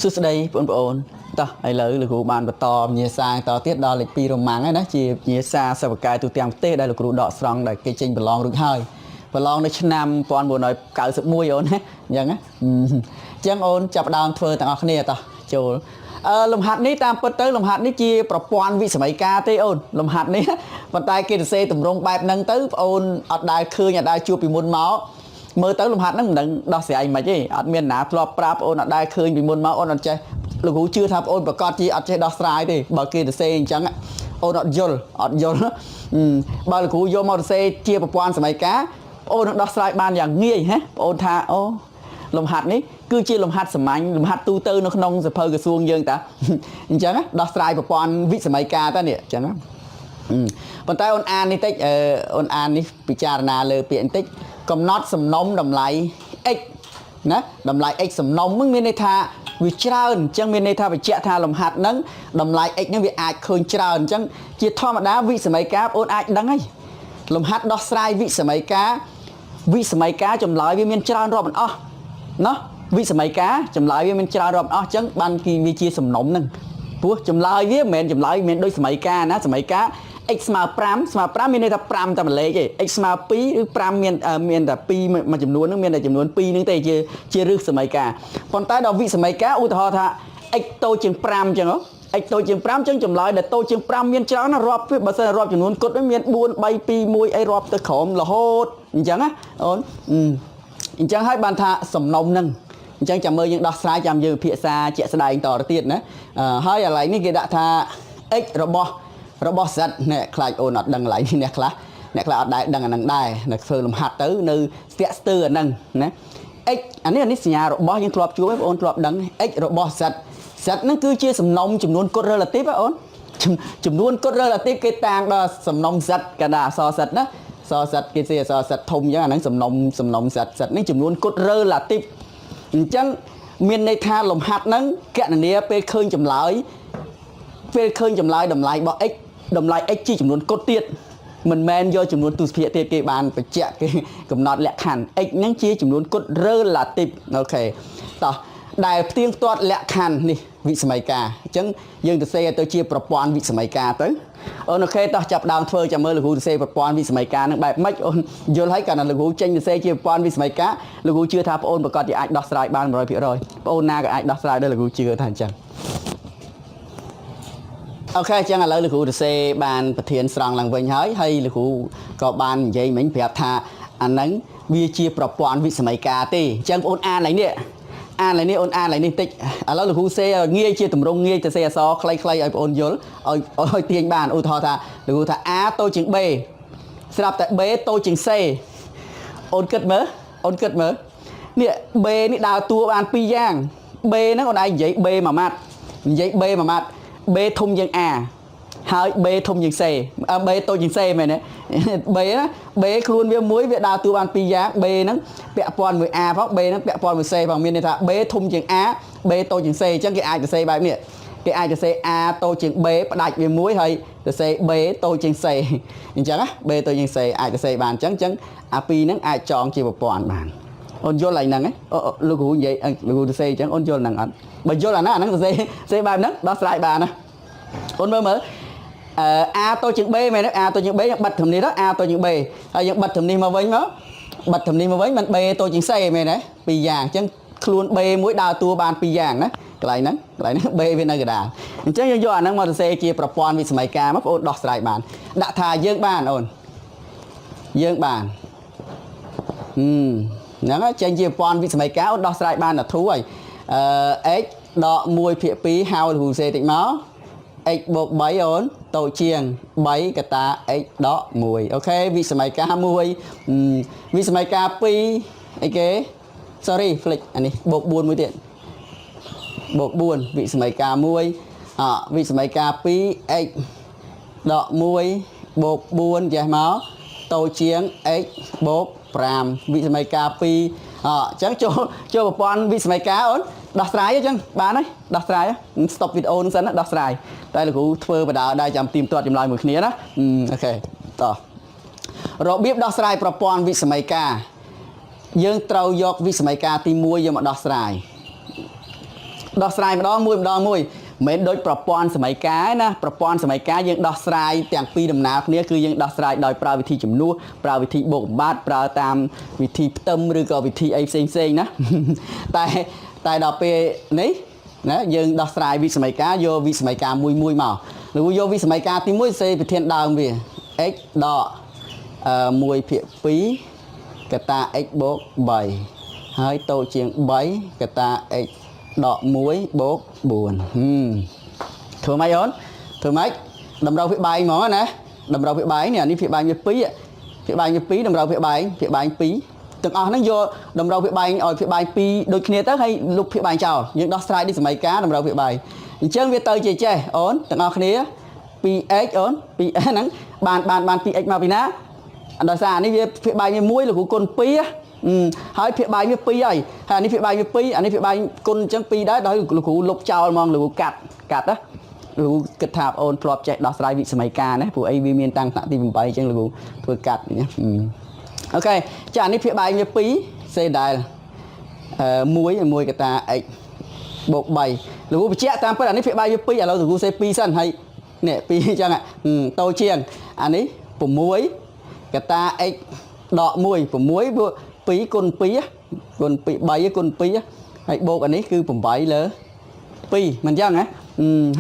សួស្តីបងប្អូនតោះឥឡូវលោកគ្រូបានបន្តវិញ្ញាសាតទៀតដល់លេខ2រម៉ាំងហើយណាជាវិញ្ញាសាសិវកាយទូទាំងប្រទេសដែលលោកគ្រូដកស្រង់ដែលគេចេញប្រឡងរួចហើយប្រឡងនៅឆ្នាំ1991អូនណាអញ្ចឹងណាអញ្ចឹងអូនចាប់ដើមធ្វើទាំងអស់គ្នាតោះចូលលំហាត់នេះតាមពិតទៅលំហាត់នេះជាប្រព័ន្ធវិសម័យការទេអូនលំហាត់នេះប៉ុន្តែគេសរសេរតម្រង់បែបហ្នឹងទៅបងអូនអត់ដែលឃើញអត់ដែលជួបពីមុនមកមើលទៅលំហាត់ហ្នឹងមិនដឹងដោះស្រាយមិនទេអត់មានណាធ្លាប់ប្រាប់អូនអត់ដែលឃើញពីមុនមកអូនអត់ចេះលោកគ្រូជឿថាបងអូនប្រកាសជាអត់ចេះដោះស្រាយទេបើគេសរសេរអញ្ចឹងអូនអត់យល់បើលោកគ្រូយកមកសរសេរជាប្រព័ន្ធសម័យការបងអូននឹងដោះស្រាយបានយ៉ាងងាយហ៎បងអូនថាអូលំហាត់នេះគឺជាលំហាត់សាមញ្ញលំហាត់ទូទៅនៅក្នុងសភៅក្រសួងយើងតាអញ្ចឹងដោះស្រាយប្រព័ន្ធវិសម័យការតានេះអញ្ចឹងប៉ុន្តែអូនអាននេះតិចអូនអាននេះពិចារណាលើពាក្យបន្តិចកំណត់សំណុំតម្លៃ x ណាតម្លៃ x សំណុំហ្នឹងមានន័យថាវាច្រើនអញ្ចឹងមានន័យថាបញ្ជាក់ថាលំហាត់ហ្នឹងតម្លៃ x ហ្នឹងវាអាចឃើញច្រើនអញ្ចឹងជាធម្មតាវិសម័យការអូនអាចដឹងហើយលំហាត់ដោះស្រាយវិសម័យការចម្លើយវាមានច្រើនរាប់មិនអស់ណោះវិសម័យការចម្លើយវាមានច្រើនរាប់អស់អញ្ចឹងបានគេវាជាសំណុំហ្នឹងព្រោះចម្លើយវាមិនមែនចម្លើយមានដូចសម័យការណាសម័យការ x ស្មើ5មានន័យថា5តែមួយលេខទេ x ស្មើ2ឬ5មានតែ2មួយចំនួនហ្នឹងមានតែចំនួន2ហ្នឹងទេជារឹសសម័យការប៉ុន្តែដល់វិសម័យការឧទាហរណ៍ថា x តូចជាង5អញ្ចឹងx តូចជាង5អញ្ចឹងចម្លើយដែលតូចជាង5មានច្រើនណារាប់បើសិនរាប់ចំនួនគត់មាន4 3 2 1អីរាប់ទៅក្រោមរហូតអញ្ចឹងណាអូនអញ្ចឹងហើយបានថាសំណុំហ្នឹងអញ្ចឹងចាំមើលយើងដោះស្រាយចាំយើងពិភាក្សាជាក់ស្ដែងតទៅទៀតណាហើយកន្លែងនេះគេដាក់ថា x របស់សិតនេះខ្លាចអូនអត់ដឹងកន្លែងនេះអ្នកខ្លះអត់ដែរដឹងអាហ្នឹងដែរនៅធ្វើលំហាត់ទៅនៅស្ទាក់ស្ទើរអាហ្នឹងណា x អានេះសញ្ញារបស់យើងធ្លាប់ជួបបងអូនធ្លាប់ដឹង x របស់សិតហ្នឹងគឺជាសំណុំចំនួនគត់ relative អូនចំនួនគត់ relative គេតាំងដល់សំណុំសិតកណ្ដាលអក្សរសិតណាអក្សរសិតគេជាអក្សរសិតធំអញ្ចឹងអាហ្នឹងសំណុំសិតនេះចំនួនគត់ relative អញ្ចឹងមានន័យថាលំហាត់ហ្នឹងកណនាពេលឃើញចម្លើយតម្លៃរបស់ x តម្លៃ x ជាចំនួនគត់ទៀតមិនមែនយកចំនួនទស្សភាគទៀតគេបានបញ្ជាក់គេកំណត់លក្ខខណ្ឌ x ហ្នឹងជាចំនួនគត់ relative អូខេតោះដែលផ្ទៀងផ្ទាត់លក្ខខណ្ឌនេះវិសម័យការអញ្ចឹងយើងទៅសេទៅជាប្រព័ន្ធវិសម័យការទៅអូនអូខេតោះចាប់ដើមធ្វើចាំមើលលោកគ្រូទៅសេប្រព័ន្ធវិសម័យការហ្នឹងបែបម៉េចអូនយល់ហើយកាលណាលោកគ្រូចេញទៅសេជាប្រព័ន្ធវិសម័យការលោកគ្រូជឿថាបងអូនប្រកាសជាអាចដោះស្រាយបាន 100% បងអូនណាក៏អាចដោះស្រាយដែរលោកគ្រូជឿថាអញ្ចឹងអូខេអញ្ចឹងឥឡូវលោកគ្រូទៅសេបានប្រធានស្រង់ឡើងវិញហើយលោកគ្រូក៏បាននិយាយមិញប្រាប់ថាអាហ្នឹងវាជាប្រព័ន្ធវិសម័យការទេអញ្ចឹងបងអូនអានឡើងនេះអូនអានឡើងនេះតិចឥឡូវលោកគ្រូសេងាយជាតម្រង់ងាយទៅសេអក្សរខ្លីៗឲ្យបងអូនយល់ឲ្យទាញបានឧទាហរណ៍ថាលោកគ្រូថា a តូចជាង b ស្រាប់តែ b តូចជាង c អូនគិតមើលនេះ b នេះដើរតួបាន2យ៉ាង b ហ្នឹងអូនឯងនិយាយ b មួយម៉ាត់ b ធំជាង a ហើយ b ធំជាង c b តូចជាង c មែនទេ b ណា b ខ្លួនវាមួយវាដើរតួបាន2យ៉ាង b ហ្នឹងពាក់ព័ន្ធមួយ a ផង b ហ្នឹងពាក់ព័ន្ធមួយ c ផងមានន័យថា b ធំជាង a b តូចជាង c អញ្ចឹងគេអាចទៅសេបែបនេះគេអាចទៅសេ a តូចជាង b ផ្ដាច់វាមួយហើយទៅសេ b តូចជាង c អញ្ចឹងណា b តូចជាង c អាចទៅសេបានអញ្ចឹងអាពីរហ្នឹងអាចចងជាប្រព័ន្ធបានអូនយល់ហ្នឹងលោកគ្រូនិយាយលោកគ្រូទៅសេអញ្ចឹងអូនយល់ហ្នឹងអត់បើយល់អាហ្នឹងទៅសេបែបហ្នឹងដោះស្រាយបានណាអូនមើលa តូចជាង b មែនទេ a តូចជាង b យើងបិទធំនេះទៅ a តូចជាង b ហើយយើងបិទធំនេះមកវិញមិន b តូចជាង c មែនទេពីរយ៉ាងអញ្ចឹងខ្លួន b មួយដើរតួបានពីរយ៉ាងណាកន្លែងហ្នឹង b វានៅកណ្ដាលអញ្ចឹងយើងយកអាហ្នឹងមកសរសេរជាប្រព័ន្ធវិសម័យការមកបងអូនដោះស្រាយបានដាក់ថាយើងបានអូនយើងបានហ្នឹងហើយចេញជាប្រព័ន្ធវិសម័យការអូនដោះស្រាយបានដល់ធូរហើយx ដក 1/2 ហៅលោកគ្រូសេតិចមកx បូក 3 អូនតូចជាង 3 កតា x ដក 1 អូខេវិសម័យការ 1 វិសម័យការ 2 អីគេ sorry ផ្លេចអានេះបូក 4 មួយទៀតបូក 4 វិសម័យការ 1 វិសម័យការ 2 x ដក 1 បូក 4 ចេះមកតូចជាង x បូក 5 វិសម័យការ 2 អញ្ចឹងចូលប្រព័ន្ធវិសម័យការអូនដោះស្រាយអញ្ចឹងបានហើយដោះស្រាយ stop វីដេអូនឹងសិនណាដោះស្រាយតែលោកគ្រូធ្វើបដាដែរចាំទីមទាត់ចម្លើយមួយគ្នាណាអូខេតោះរបៀបដោះស្រាយប្រព័ន្ធវិសម័យការយើងត្រូវយកវិសម័យការទី1យកមកដោះស្រាយ ដោះស្រាយម្ដងមួយមិនដូចប្រព័ន្ធសម័យកាលណាប្រព័ន្ធសម័យកាលយើងដោះស្រាយទាំងពីរដំណើរគ្នាគឺយើងដោះស្រាយដោយប្រើវិធីជំនួសប្រើវិធីបូកបំបាត់ប្រើតាមវិធីផ្ទឹមឬក៏វិធីអីផ្សេងណាតែដល់ពេលនេះណាយើងដោះស្រាយវិសម័យកាលយកវិសម័យកាលមួយមកឬយកវិសម័យកាលទី1សេប្រធានដើមវា x ដក1/2 កតា x បូក 3 ហើយតូចជាង 3 កតា x ដក 1 បូក 4 ធ្វើម៉េចអូនធ្វើម៉េចតម្រូវវាបែងហ្មងណាតម្រូវវាបែងនេះអានេះវាបែងវា2តម្រូវវាបែង2ទាំងអស់ហ្នឹងយកតម្រូវវាបែងឲ្យវាបែង2ដូចគ្នាទៅហើយលុបវាបែងចោលយើងដោះស្រាយដូចសម័យកាលតម្រូវវាបែងអញ្ចឹងវាទៅជាចេះអូនទាំងអស់គ្នា 2x អូន 2x ហ្នឹងបាន 2x មកពីណាដោយសារអានេះវាបែងវា1លោកគ្រូគុណ2ហើយវាបែងវា2ហើយអានេះវាបែងវា2អានេះវាបែងគុណអញ្ចឹង2ដែរដោយលោកគ្រូលុបចោលហ្មងលោកគ្រូកាត់ណាលោកគ្រូគិតថាអូនធ្លាប់ចេះដោះស្រាយវិសម័យកាលណាព្រោះអីវាមានតាំងថ្នាក់ទី8អញ្ចឹងលោកគ្រូធ្វើកាត់ណាអូខេចាអានេះវាបែងវា2សេដែល1កតា x បូក 3លោកគ្រូបញ្ជាក់តាមពិតអានេះវាបែងវា2ឥឡូវលោកគ្រូសេ2សិនហើយនេះ2អញ្ចឹងតូចជាងអានេះ6កតា x ដក 1 6 2គុណ2គុណ2 3គុណ2ហើយបូកអានេះគឺ8លើ2មិនអញ្ចឹងហ៎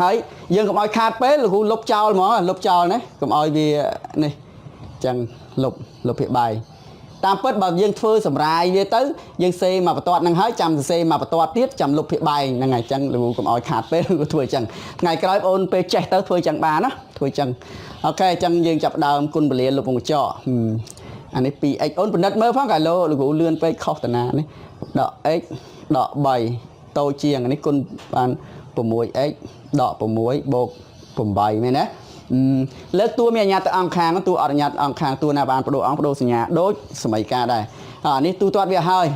ហើយយើងកុំឲ្យខាតពេលលោកគ្រូលុបចោលហ្មងលុបចោលណាកុំឲ្យវានេះអញ្ចឹងលុបវាបាយតាមពិតបើយើងធ្វើសម្រាយវាទៅយើងសេមកបន្ទាត់ហ្នឹងហើយចាំសេមកបន្ទាត់ទៀតចាំលុបវាបាយហ្នឹងហើយអញ្ចឹងលោកគ្រូកុំឲ្យខាតពេលលោកគ្រូធ្វើអញ្ចឹងថ្ងៃក្រោយបងអូនពេលចេះទៅធ្វើអញ្ចឹងបានណាធ្វើអញ្ចឹងអូខេអញ្ចឹងយើងចាប់ដើមគុណពលាលុបវងកញ្ចក់អានេះ 2x អូនពិនិត្យមើលផងកាលោលោកគ្រូលឿនពេកខុសតាណានេះដក x ដក 3 តូចជាងអានេះគុណបាន 6x ដក 6 បូក 8 មែនទេលើកតួមានអញ្ញាតអង្គខាងតួអត់អញ្ញាតអង្គខាងតួណាបានបដូរអង្គបដូរសញ្ញាដូចសម័យកាលដែរអានេះទូទាត់វាហើយ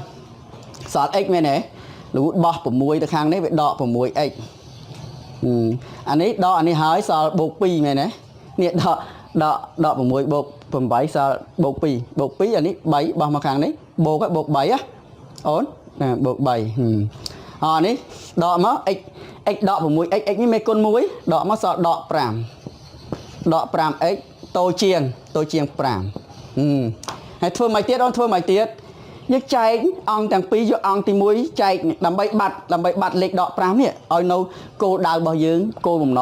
សល់ x មែនទេលោកបោះ 6 ទៅខាងនេះវាដក 6x អានេះដកអានេះហើយសល់បូក 2 មែនទេនេះដក 6 បូក 8 សល់បូក 2 បូក 2 អានេះ 3 បោះមកខាងនេះបូក 3 អូនណាបូក 3 អានេះដកមក x ដក 6x នេះមេគុណ1ដកមកសល់ដក 5 ដក 5x តូចជាង5ហើយធ្វើមកទៀតអូនធ្វើមកទៀតយើងចែកអង្គទាំងពីរយកអង្គទី1ចែកដើម្បីបាត់លេខដក 5 នេះឲ្យនៅគោលដៅរបស់យើងគោលបំណ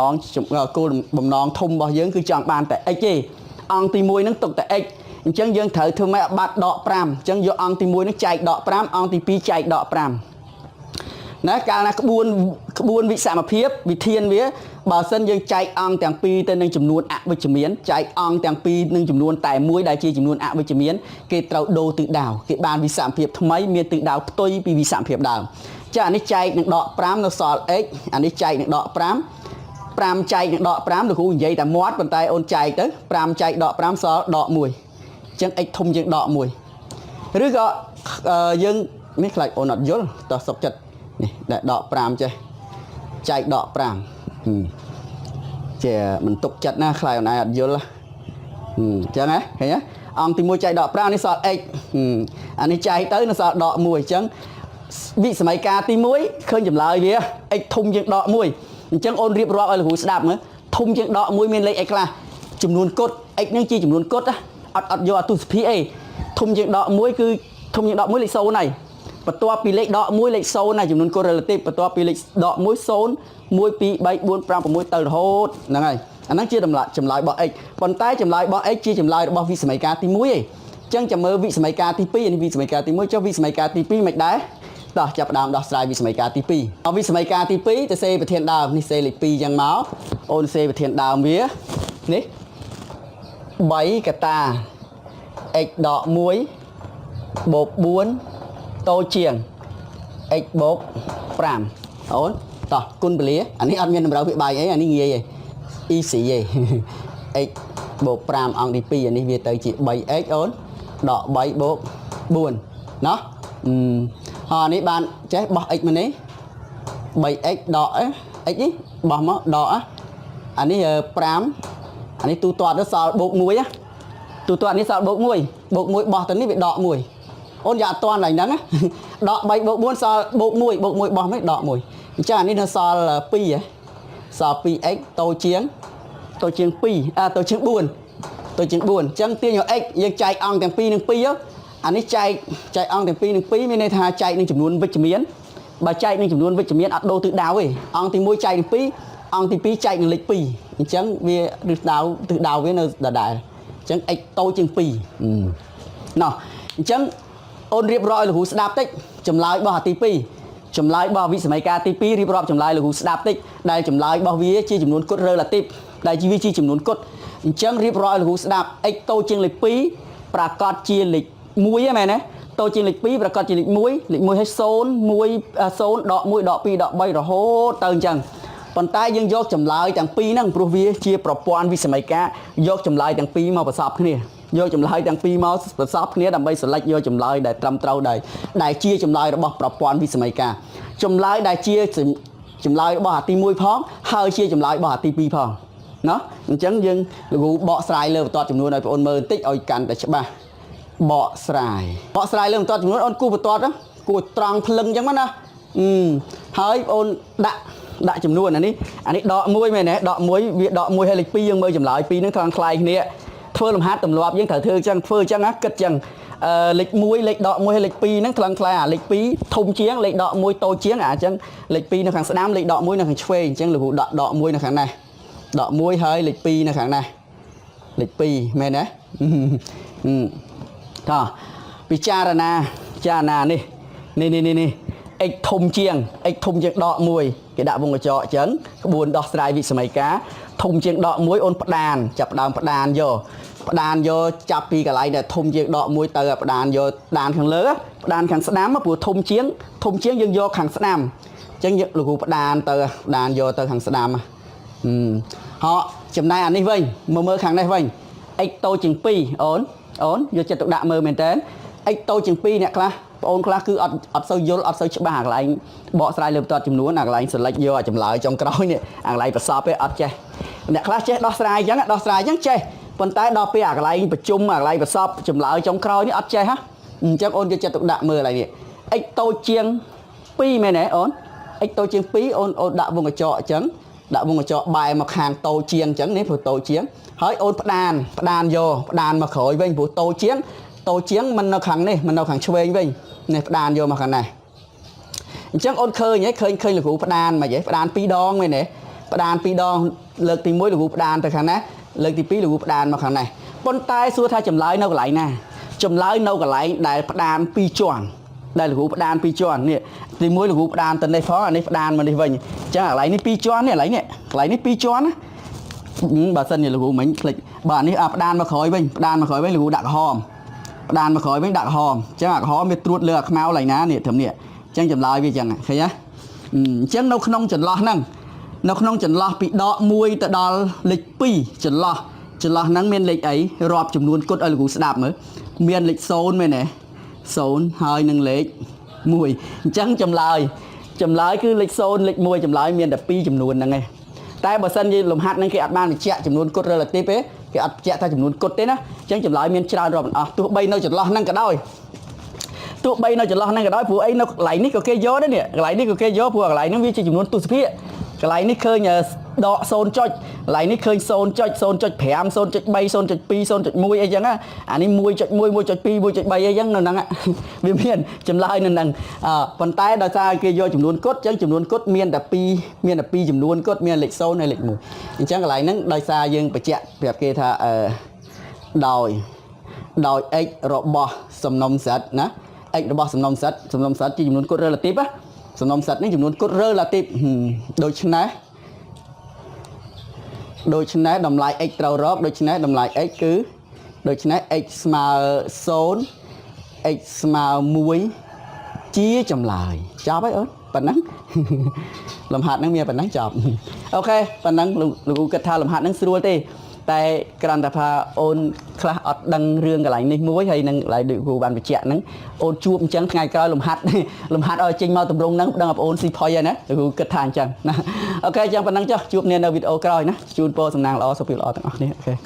ងធំរបស់យើងគឺចង់បានតែ x ទេអង្គទី1ហ្នឹងទុកតែ x អញ្ចឹងយើងត្រូវធ្វើម៉េចឲ្យបាត់ដក 5 អញ្ចឹងយកអង្គទី1ហ្នឹងចែកដក 5 អង្គទី2ចែកដក 5ណាកាលណាក្បួនវិសមភាពវិធានវាបើសិនយើងចែកអង្គទាំងពីរទៅនឹងចំនួនអវិជ្ជមានចែកអង្គទាំងពីរនឹងចំនួនតែមួយដែលជាចំនួនអវិជ្ជមានគេត្រូវដូរទិសដៅគេបានវិសមភាពថ្មីមានទិសដៅផ្ទុយពីវិសមភាពដើមចាអានេះចែកនឹងដក 5 នៅសល់ x អានេះចែកនឹងដក 5 ចែកនឹងដក 5លោកគ្រូនិយាយតែមាត់ប៉ុន្តែអូនចែកទៅ5ចែកដក 5 សល់ដក 1 អញ្ចឹង x ធំជាងដក 1 ឬក៏យើងនេះខ្លាចអូនអត់យល់តោះសុកចិត្តនេះដែលដក 5 ចេះចែកដក 5 ជាមិនទុកចិត្តណាខ្លាចអូនឯងអត់យល់អញ្ចឹងហ៎ឃើញទេអង្គទី1ចែកដក 5 នេះសល់ x អានេះចែកទៅនៅសល់ដក 1 អញ្ចឹងវិសម័យកាលទី1ឃើញចម្លើយវា x ធំជាងដក 1 អញ្ចឹងអូនរៀបរាប់ឲ្យលោកគ្រូស្ដាប់មើលធំជាងដក 1 មានលេខអីខ្លះចំនួនគត់ x ហ្នឹងជាចំនួនគត់អត់យកអាទុសភាអីធំជាងដក 1 គឺធំជាងដក 1 លេខ 0 ហើយបន្ទាប់ពីលេខដក 1 លេខ 0 ណាចំនួនគត់ relative បន្ទាប់ពីលេខដក 1 0 1 2 3 4 5 6ទៅរហូតហ្នឹងហើយអាហ្នឹងជាចម្លើយរបស់ x ប៉ុន្តែចម្លើយរបស់ x ជាចម្លើយរបស់វិសម័យកាលទី1ឯងអញ្ចឹងចាំមើលវិសម័យកាលទី2នេះវិសម័យកាលទី1ចុះវិសម័យកាលទី2មិនដែរតោះចាប់ផ្ដើមដោះស្រាយវិសម័យកាលទី2វិសម័យកាលទី2ទៅសេប្រធានដើមនេះសេលេខ2អញ្ចឹងមកអូនសេប្រធានដើមវានេះ3កតា x ដក 1 បូក 4 តូចជាង x បូក 5 អូនតោះគុណពលាអានេះអត់មានតម្រូវវាបាយអីអានេះងាយឯង easy ឯង x បូក 5 អង្គទី2អានេះវាទៅជា 3x អូនដក 3 បូក 4 ណោះអានេះបានចេះបោះ x មកនេះ 3x ដក x នេះបោះមកដកអានេះ 5 អានេះទូទាត់ទៅសល់បូក 1 ទូទាត់នេះសល់បូក 1 បូក 1 បោះទៅនេះវាដក 1 អូនយ៉ាអត់តាន់ឡើយហ្នឹងដក 3 បូក 4 សល់បូក 1 បូក 1 បោះមិនដក 1 chắc anh đi nó so pi ấy so pi x tôi chiến 2 tôi chiến buồn chẳng tiêu nhỏ x nhưng chạy ong tiền pi nâng pi á anh ấy chạy ong tiền pi nâng pi mới nên thà chạy nâng chấm luôn với chấm miến bà chạy nâng chấm luôn với chấm miến ắt đô tự đào ấy ong thì môi chạy nâng pi ong thì pi chạy nâng lịch pi chẳng vì được đào tự đào với nơi đà đại chẳng x tôi chiến pi nào chẳng ôn riệp rồi là hú đạp tích chấm lại bỏ tí pi chấm lại bỏ vị mấy ca tí pi riệp rồi chấm lại là hú đạp tích đây chấm lại bỏ vị chi chấm luôn cốt rơ là tiếp đây chi vi chi chấm luôn cốt chẳng riệp rồi là hú đạp x tôi chiến lịch pi bà cọt chia lịch muối mày nè tôi chiến lịch pi bà cọt chia lịch muối hay xôn muối xôn đọ muối đọ pi đọ bay rồi hô tơn chẳng còn tay dân vô chấm lại chẳng pi năng pro vi chia pro quan vị mấy ca vô chấm lại chẳng pi mà bà sập cái này vô chấm lại chẳng pi máu sắp này đầm bay sợi vô chấm lại để trầm trâu đại chia chấm lại đó bỏ quan vi mấy ca chấm lại đại chia chấm lại bỏ ti môi phong hơi chia chấm lại bỏ ti pi phong nó chẳng dừng gù bỏ xài lên toàn chấm nuôi này ôn mơ tích oi cắn để chấp ba bỏ xài lên toàn chấm nuôi ôn cu toàn đó cu tròn lưng chẳng mắt na hơi ôn đã chấm nuôi này anh ấy đọ muối mày nè đọ muối hay lịch pi dương mơ chấm lại pi nó thằng khai nè phơi làm hát tầm loạt những thở thư chăng phơi chăng á kết chăng lịch muối lịch đọ muối hay lịch pi nó thằng khai lịch pi thùng chiến lịch đọ muối tô chiến chăng lịch pi nó thằng nam lịch đọ muối nó thằng phê chăng là vụ đọ muối nó thằng này đọ muối hơi lịch pi nó thằng này lịch pi mày nè thà pi cha na nè ếch thùng chiêng đọ muối cái đạo vùng ở chợ chấn buồn đọ sài vị sài cá thùng chiêng đọ muối ôn đàn chập đàn vô chập pi cái lại này thùng chiêng đọ muối tờ đàn vô đàn khang lớn đàn khang sám mà buồn thùng chiêng dân vô khang sám chân là cụ đàn tờ đàn vô tờ khang sám họ chấm này anh đi vinh mơ khang này vinh ếch tô chiêng pi ổn vô chật tụ đạo mơ miền tén ếch tô chiêng pi nè class ôn class cứ ọt sâu vô ọt sâu ba hàng lại bỏ sai lượm toàn chấm núa hàng lại sờ lệch vô chấm lại trong cái nè hàng lại phải sọp ấy ọt chơi nè class chơi đo sai chẳng chơi còn tay đo pe hàng lại phải chung hàng lại phải sọp chấm lại trong cái nè ọt chơi ha chắc ôn cho tụ đạo mơ lại nè ếch tô chiêng pi mày nè ôn ếch tô chiêng pi ôn đạo vùng ở chợ chấn đạo vùng ở chợ bài một hàng tô chiêng chấn nếu phải tô chiêng hỏi ôn đàn vô đàn mà khởi với vụ tô chiếng mình nó khẳng chơi với này đàn vô mà khẳng này chắc ôn khơi nhé khơi là cụ đàn mà vậy đàn pi đòn này nè đàn pi đòn lực thì muối là cụ đàn từ khẳng này lực thì pi là cụ đàn mà khẳng này con tay xua thay chầm lái nâu cái lại nè chầm lái nâu cái lại đại đàn pi tròn đây là cụ đàn pi tròn nè thì muối là cụ đàn từ đây phó này đàn mà đi về chắc là lại ní pi tròn này lại ní pi tròn bà sân này là cụ mình bà ní đàn mà khởi với là cụ đặc hòm đàn mà khởi với đặc hòm chắc là hòm biết truột lừa máu lại ná nè thầm nè chẳng chầm lại với chẳng thấy nhá chẳng đâu không chần lo năng nó không chần lo bị đọ muối tại đo lịch pi chần lo năng miền lịch ấy rọp chùm luôn cốt ở là cụ sẽ đạp mới miền lịch xôn mày nè xôn hơi năng lịch mùi chẳng chầm lại cứ lịch xôn lịch mùi chầm lại miền đập pi chùm luôn năng nghe tay bà sân như lồng hạt năng cái ạt ban thì chẹ chùm luôn cốt là tiếp ấy cái ạt chẹ ta chùm luôn cốt đấy ná chẳng chầm lại miền trao rồi tụi bay nó chần lo năng cả đôi tụi bay nó chần lo năng cả đôi phụ ấy nó lại ní cái gió đấy nè lại ní cái gió phụ lại nó vi chùm luôn tụi phía cái lại ní khơi nhờ đọ xôn cho lại ní khơi xôn cho phèm xôn cho bay xôn cho pi xôn cho mui ấy chẳng á ní mui cho pi mui cho bay ấy chẳng nó năng á vì miền chầm lại nó năng phần tay đào xa kia vô chùm luôn cốt chẳng chùm luôn cốt miền đập pi chùm luôn cốt miền lịch xôn này lịch mùi chẳng cái lại nắng đào xa dương phải chẹt đẹp kia tha đòi ếch rọ bò sầm nông sạch ná ếch rọ bò sầm nông sạch chỉ chùm luôn cốt rơ là tiếp á sầm nông sạch ní chùm luôn cốt rơ là tiếp đôi chân này đầm lại x trâu rót đôi chân này đầm lại x cứ đôi chân này x mà xốn x mà muối chia chầm lại cho bấy ớt phần nắng làm hạt nắng mía phần nắng chọc ok phần nắng lục kết tha làm hạt nắng xưa tê tại cái đàn pha ôn class đăng riêng cái lại này muối hay năng lại được gù bàn bị chẹt nắng ôn chuột trắng ngày coi làm hạt ở trên mau tầm rung nắng đang gặp ôn si phơi này được kết than chẳng ok chẳng phần nắng cho chuột nên ở video coi nè chuột po sầm nàng lo số phiếu lo tặng ok